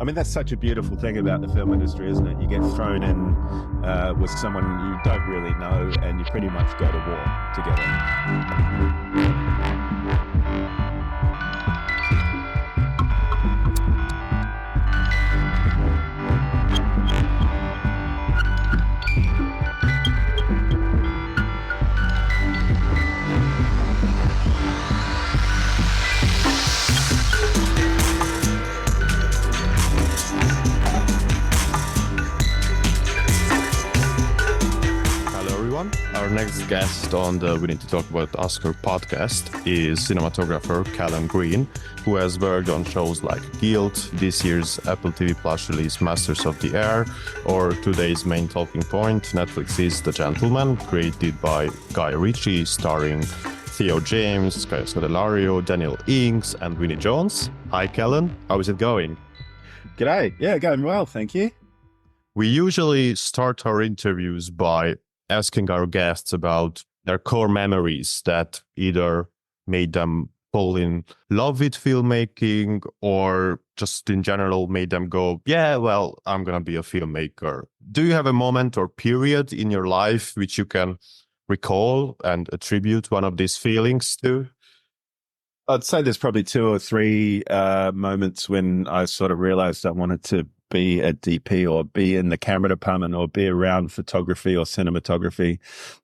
I mean, that's such a beautiful thing about the film industry, isn't it? You get thrown in with someone you don't really know, and you pretty much go to war together. Our next guest on the We Need to Talk About Oscar podcast is cinematographer Callan Green, who has worked on shows like Guild, this year's Apple TV Plus release Masters of the Air, or today's main talking point, Netflix's The Gentleman, created by Guy Ritchie, starring Theo James, Sky Scodelario, Daniel Ings, and Vinnie Jones. Hi, Callan. How is it going? G'day. Yeah, going well, thank you. We usually start our interviews by asking our guests about their core memories that either made them fall in love with filmmaking or just in general made them go, yeah, well, I'm going to be a filmmaker. Do you have a moment or period in your life which you can recall and attribute one of these feelings to? I'd say there's probably two or three moments when I sort of realized I wanted to be a DP or be in the camera department or be around photography or cinematography.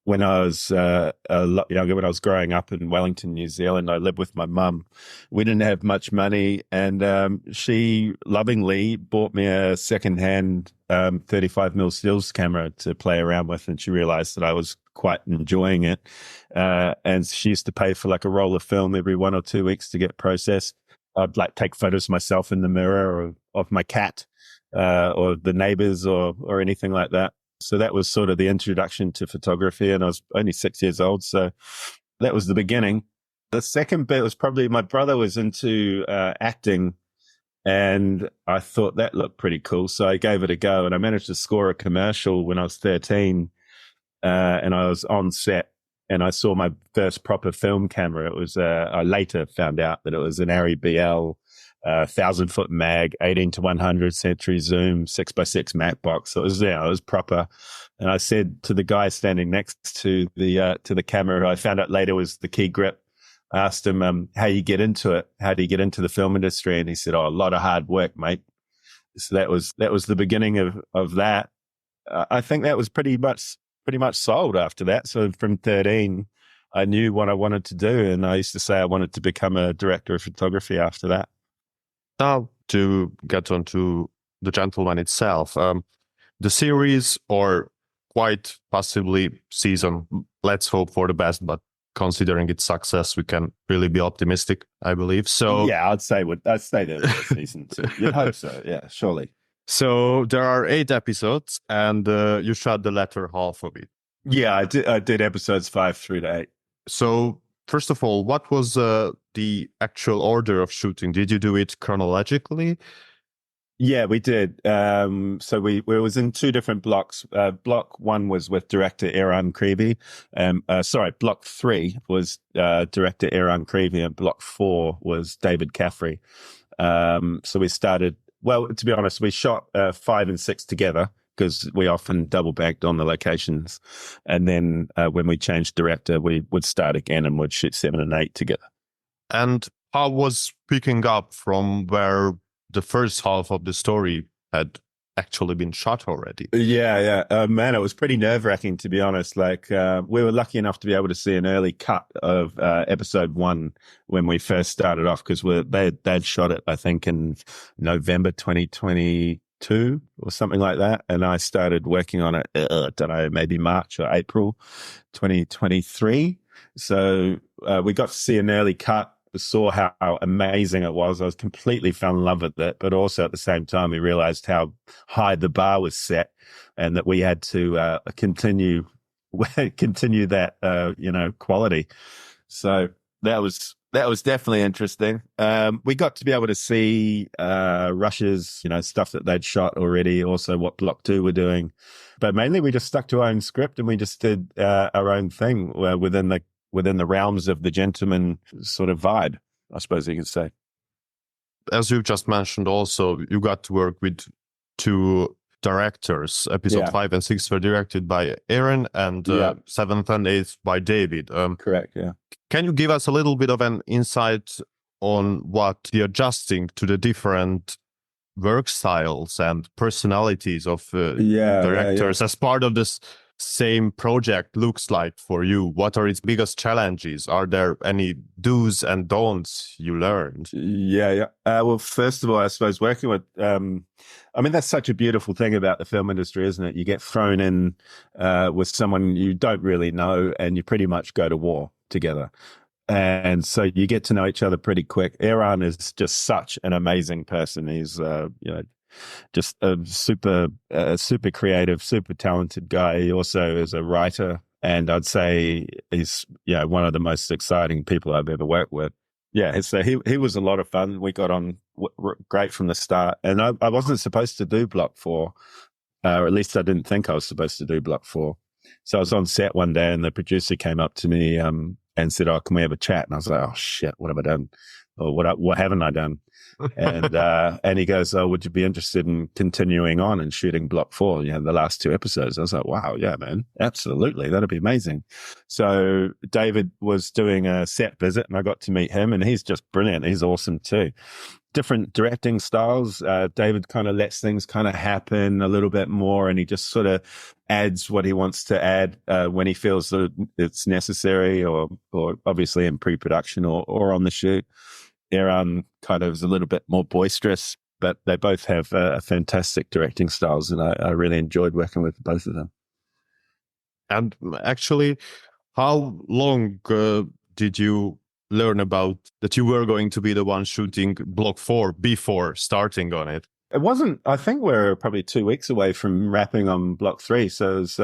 When I was a lot younger, when I was growing up in Wellington, New Zealand, I lived with my mum. We didn't have much money, and she lovingly bought me a secondhand 35mm stills camera to play around with, and she realized that I was quite enjoying it. And she used to pay for like a roll of film every 1 or 2 weeks to get processed. I'd like take photos of myself in the mirror or of my cat. Or the neighbors or anything like that. So that was sort of the introduction to photography, and I was only 6 years old. So that was the beginning. The second bit was probably my brother was into acting, and I thought that looked pretty cool. So I gave it a go, and I managed to score a commercial when I was 13, and I was on set, and I saw my first proper film camera. It was, I later found out that it was an Arri BL 1,000-foot mag, 18-100 century zoom, 6x6 Mac box. So it was proper. And I said to the guy standing next to the camera, who I found out later was the key grip, I asked him, how you get into it? How do you get into the film industry? And he said, oh, a lot of hard work, mate. So that was the beginning of that. I think that was pretty much sold after that. So from 13, I knew what I wanted to do. And I used to say I wanted to become a director of photography after that. Now, to get on to The Gentleman itself, the series, or quite possibly season, let's hope for the best, but considering its success, we can really be optimistic, I believe. So yeah, I'd say there season 2. You'd hope so, yeah, surely. So there are 8 episodes, and you shot the latter half of it. Yeah, I did episodes 5 through to 8. So first of all, what was the actual order of shooting? Did you do it chronologically? Yeah, we did. So we was in 2 different blocks. Block 1 was with director Áron Creevy. Block 3 was director Áron Creevy, and block 4 was David Caffrey. So we started. Well, to be honest, we shot 5 and 6 together, because we often double banked on the locations. And then when we changed director, we would start again and would shoot 7 and 8 together. And how was picking up from where the first half of the story had actually been shot already? Yeah. Man, it was pretty nerve-wracking, to be honest. Like, we were lucky enough to be able to see an early cut of episode 1 when we first started off, because they'd shot it, I think, in November 2022 or something like that. And I started working on it, I don't know, maybe March or April 2023. So we got to see an early cut, saw how amazing it was. I was completely fell in love with it, but also at the same time, we realized how high the bar was set, and that we had to continue that quality. So that was definitely interesting. We got to be able to see rushes, stuff that they'd shot already, also what Block 2 were doing. But mainly we just stuck to our own script, and we just did our own thing within the realms of the Gentleman sort of vibe, I suppose you could say. as you just mentioned, also you got to work with two directors. Episode Yeah, 5 and 6 were directed by Áron, and yeah, seventh and eighth by David. correct. Yeah. Can you give us a little bit of an insight on what the adjusting to the different work styles and personalities of Yeah. directors as part of this same project looks like for you? What are its biggest challenges? Are there any do's and don'ts you learned? Yeah. Well, first of all, I suppose working with, I mean, that's such a beautiful thing about the film industry, isn't it? You get thrown in with someone you don't really know, and you pretty much go to war together. And so you get to know each other pretty quick. Áron is just such an amazing person. He's, just a super creative, super talented guy. He also is a writer, and I'd say he's one of the most exciting people I've ever worked with. Yeah, so he was a lot of fun. We got on great from the start, and I wasn't supposed to do Block 4, or at least I didn't think I was supposed to do Block 4. So I was on set one day, and the producer came up to me and said, "Oh, can we have a chat?" And I was like, "Oh shit, what have I done? Or what haven't I done?" And he goes, "Oh, would you be interested in continuing on and shooting Block 4? The last 2 episodes." I was like, "Wow, yeah, man, absolutely, that'd be amazing." So David was doing a set visit, and I got to meet him, and he's just brilliant. He's awesome too. Different directing styles. David kind of lets things kind of happen a little bit more, and he just sort of adds what he wants to add when he feels that it's necessary, or obviously in pre-production or on the shoot. Áron kind of is a little bit more boisterous, but they both have fantastic directing styles, and I really enjoyed working with both of them. And actually, how long did you learn about that you were going to be the one shooting Block 4 before starting on it? It wasn't, I think we're probably 2 weeks away from wrapping on Block 3. So it was,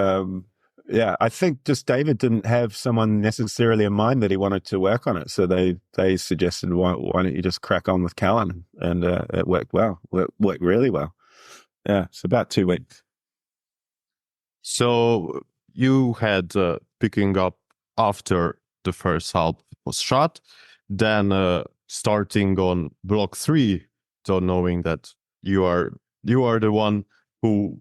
I think just David didn't have someone necessarily in mind that he wanted to work on it. So they suggested, why don't you just crack on with Callan? And it worked well. It worked really well. Yeah, it's about 2 weeks. So you had picking up after the first half was shot, then starting on Block 3, so knowing that you are the one who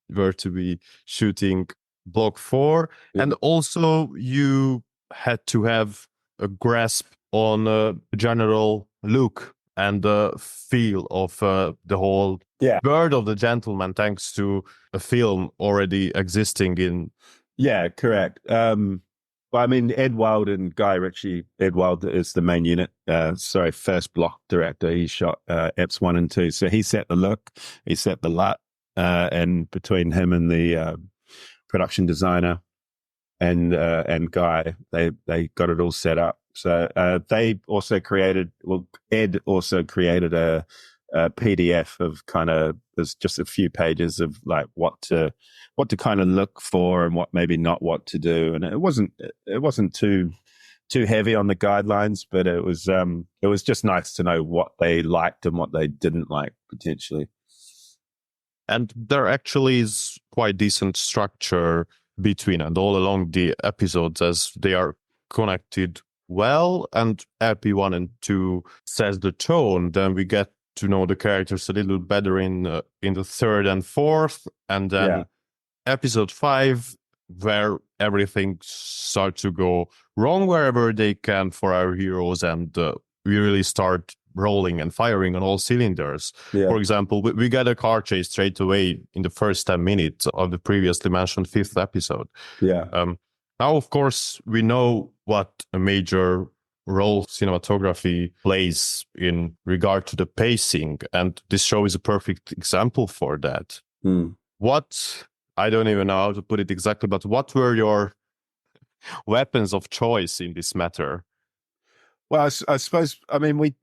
were to be shooting Block 4, and also you had to have a grasp on the general look and the feel of the whole Bird of the Gentleman, thanks to a film already existing in. Yeah, correct. But I mean, Ed Wild and Guy Ritchie. Ed Wild is the main unit. First block director. He shot Eps 1 and 2. So he set the look, he set the light, and between him and the production designer and Guy, they got it all set up. So they also created. Well, Ed also created a PDF of kind of, there's just a few pages of like what to kind of look for and what maybe not what to do. And it wasn't too heavy on the guidelines, but it was just nice to know what they liked and what they didn't like potentially. And there actually is quite decent structure between and all along the episodes, as they are connected well, and Epi 1 and 2 sets the tone. Then we get to know the characters a little better in the third and fourth, and then episode 5, where everything starts to go wrong wherever they can for our heroes, and we really start rolling and firing on all cylinders. For example, we get a car chase straight away in the first 10 minutes of the previously mentioned 5th episode. Now, of course, we know what a major role cinematography plays in regard to the pacing, and this show is a perfect example for that. What, I don't even know how to put it exactly, but what were your weapons of choice in this matter? Well, I suppose, I mean, we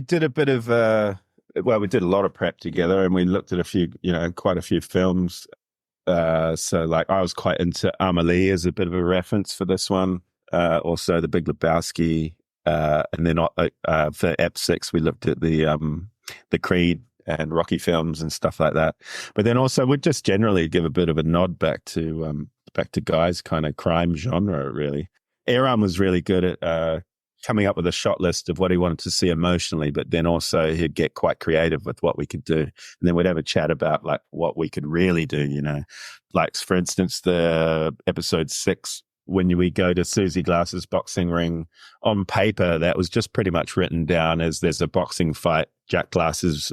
did a bit of we did a lot of prep together, and we looked at quite a few films. So like I was quite into Amelie as a bit of a reference for this one. Also The Big Lebowski. And then for Ep 6, we looked at the Creed and Rocky films and stuff like that. But then also we'd just generally give a bit of a nod back to Guy's kind of crime genre, really. Áron was really good at coming up with a shot list of what he wanted to see emotionally, but then also he'd get quite creative with what we could do. And then we'd have a chat about like what we could really do, like for instance, the episode 6, when we go to Susie Glass's boxing ring, on paper, that was just pretty much written down as there's a boxing fight, Jack Glass is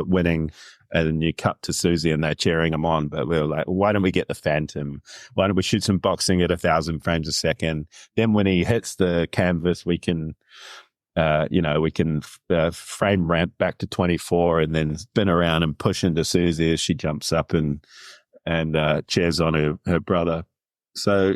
winning, and you cut to Susie and they're cheering him on. But we were like, why don't we get the Phantom? Why don't we shoot some boxing at 1,000 frames a second? Then when he hits the canvas, we can, frame ramp back to 24 and then spin around and push into Susie as she jumps up and cheers on her brother. So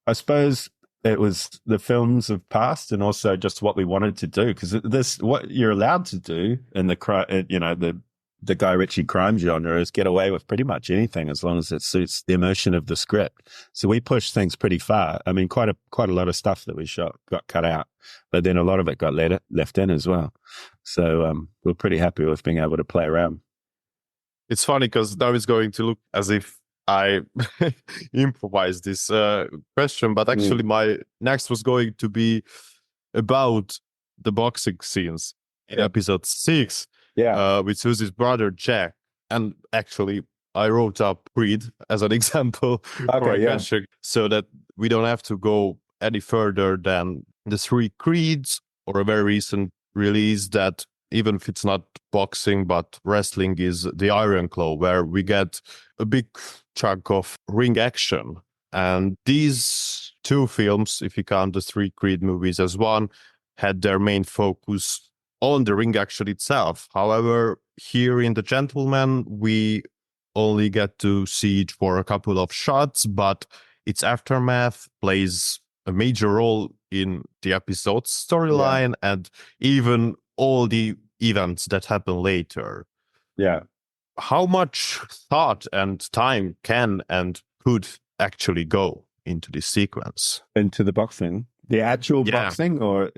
I suppose it was the films of past and also just what we wanted to do, because what you're allowed to do in the Guy Ritchie crime genre is get away with pretty much anything as long as it suits the emotion of the script. So we pushed things pretty far. I mean, quite a lot of stuff that we shot got cut out, but then a lot of it got left in as well. So we're pretty happy with being able to play around. It's funny because now it's going to look as if I improvised this question, but actually my next was going to be about the boxing scenes in episode 6 with Susie's brother Jack. And actually I wrote up Creed as an example for a question, so that we don't have to go any further than the 3 Creeds or a very recent release that, even if it's not boxing, but wrestling, is the Iron Claw, where we get a big chunk of ring action. And these 2 films, if you count the 3 Creed movies as one, had their main focus on the ring action itself. However, here in The Gentleman, we only get to see it for a couple of shots, but its aftermath plays a major role in the episode's storyline and even all the events that happen later. Yeah. How much thought and time can and could actually go into this sequence? Into the boxing? The actual boxing? Or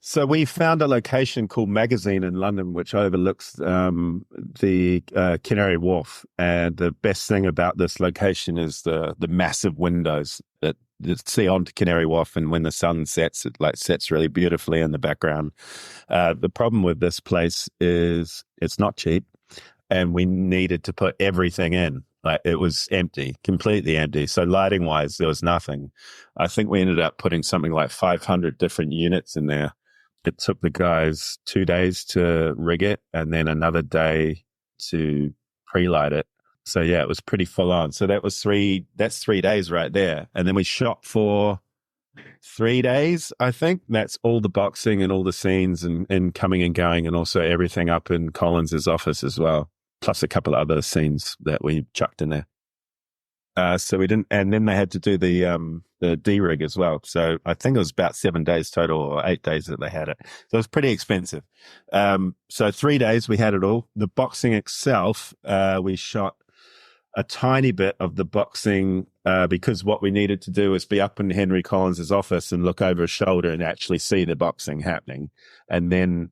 so we found a location called Magazine in London, which overlooks the Canary Wharf. And the best thing about this location is the massive windows that see onto Canary Wharf, and when the sun sets, it sets really beautifully in the background. The problem with this place is it's not cheap, and we needed to put everything in. It was empty, completely empty. So lighting wise, there was nothing. I think we ended up putting something like 500 different units in there. It took the guys 2 days to rig it and then another day to pre-light it. So yeah, it was pretty full on. So that's 3 days right there. And then we shot for 3 days, I think. That's all the boxing and all the scenes and coming and going, and also everything up in Collins's office as well, plus a couple of other scenes that we chucked in there. So we didn't, and then they had to do the D-rig as well. So I think it was about 7 days total, or 8 days that they had it. So it was pretty expensive. So 3 days we had it all. The boxing itself, we shot a tiny bit of the boxing because what we needed to do was be up in Henry Collins's office and look over his shoulder and actually see the boxing happening. And then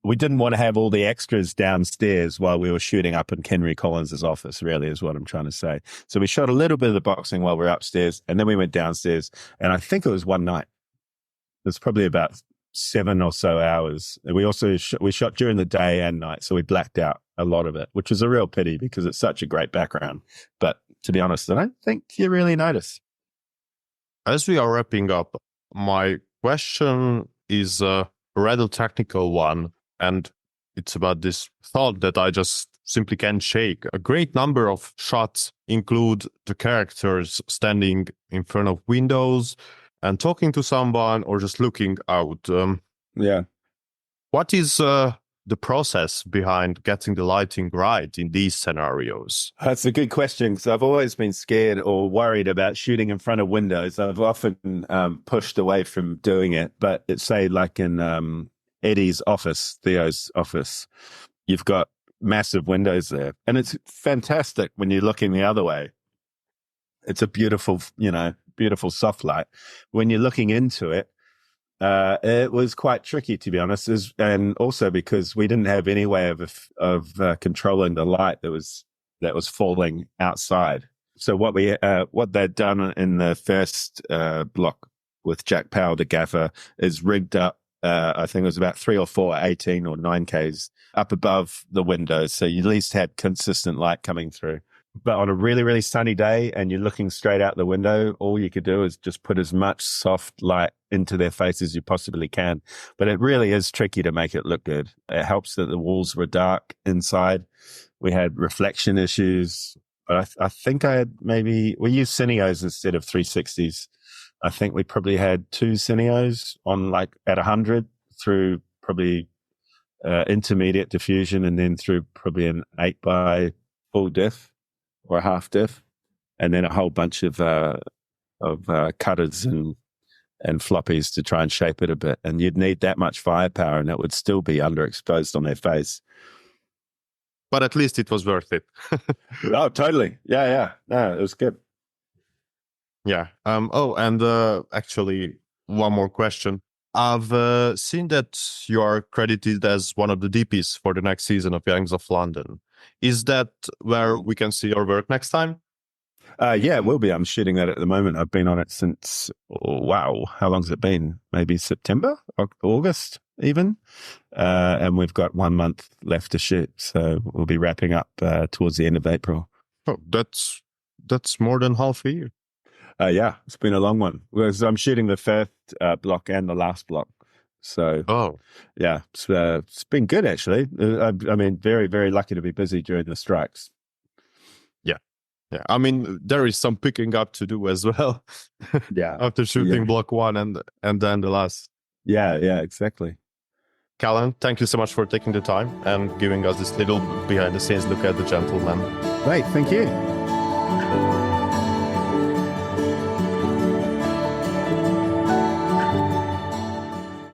we didn't want to have all the extras downstairs while we were shooting up in Henry Collins's office, really, is what I'm trying to say. So we shot a little bit of the boxing while we were upstairs, and then we went downstairs, and I think it was one night. It was probably about 7 or so hours. And we also we shot during the day and night, so we blacked out a lot of it, which was a real pity because it's such a great background. But to be honest, I don't think you really notice. As we are wrapping up, my question is a rather technical one, and it's about this thought that I just simply can't shake. A great number of shots include the characters standing in front of windows and talking to someone or just looking out. What is the process behind getting the lighting right in these scenarios? That's a good question, because I've always been scared or worried about shooting in front of windows. I've often pushed away from doing it, but it's say like in Eddie's office, Theo's office, you've got massive windows there, and it's fantastic when you're looking the other way. It's a beautiful, beautiful soft light. When you're looking into it, it was quite tricky, to be honest, and also because we didn't have any way of controlling the light that was falling outside. So what they'd done in the first block with Jack Powell, the gaffer, is rigged up. I think it was about 3 or 4 18 or 9Ks up above the windows. So you at least had consistent light coming through. But on a really, really sunny day and you're looking straight out the window, all you could do is just put as much soft light into their face as you possibly can. But it really is tricky to make it look good. It helps that the walls were dark inside. We had reflection issues. But I think we used Cineos instead of 360s. I think we probably had 2 Cineos on like at 100 through probably intermediate diffusion and then through probably an 8 by full diff or a half diff, and then a whole bunch of cutters and floppies to try and shape it a bit. And you'd need that much firepower and it would still be underexposed on their face. But at least it was worth it. Oh, totally. Yeah. No, it was good. Yeah. Actually, one more question. I've seen that you are credited as one of the DPs for the next season of Gangs of London. Is that where we can see your work next time? Yeah, it will be. I'm shooting that at the moment. I've been on it since, how long's it been? Maybe September, August even. And we've got 1 month left to shoot. So we'll be wrapping up towards the end of April. Oh, that's more than half a year. Yeah, it's been a long one. I'm shooting the first block and the last block. So, yeah, it's been good, actually. I mean, very, very lucky to be busy during the strikes. Yeah. I mean, there is some picking up to do as well. Yeah. After shooting block 1 and then the last. Yeah, exactly. Callan, thank you so much for taking the time and giving us this little behind the scenes look at the gentleman. Great, thank you.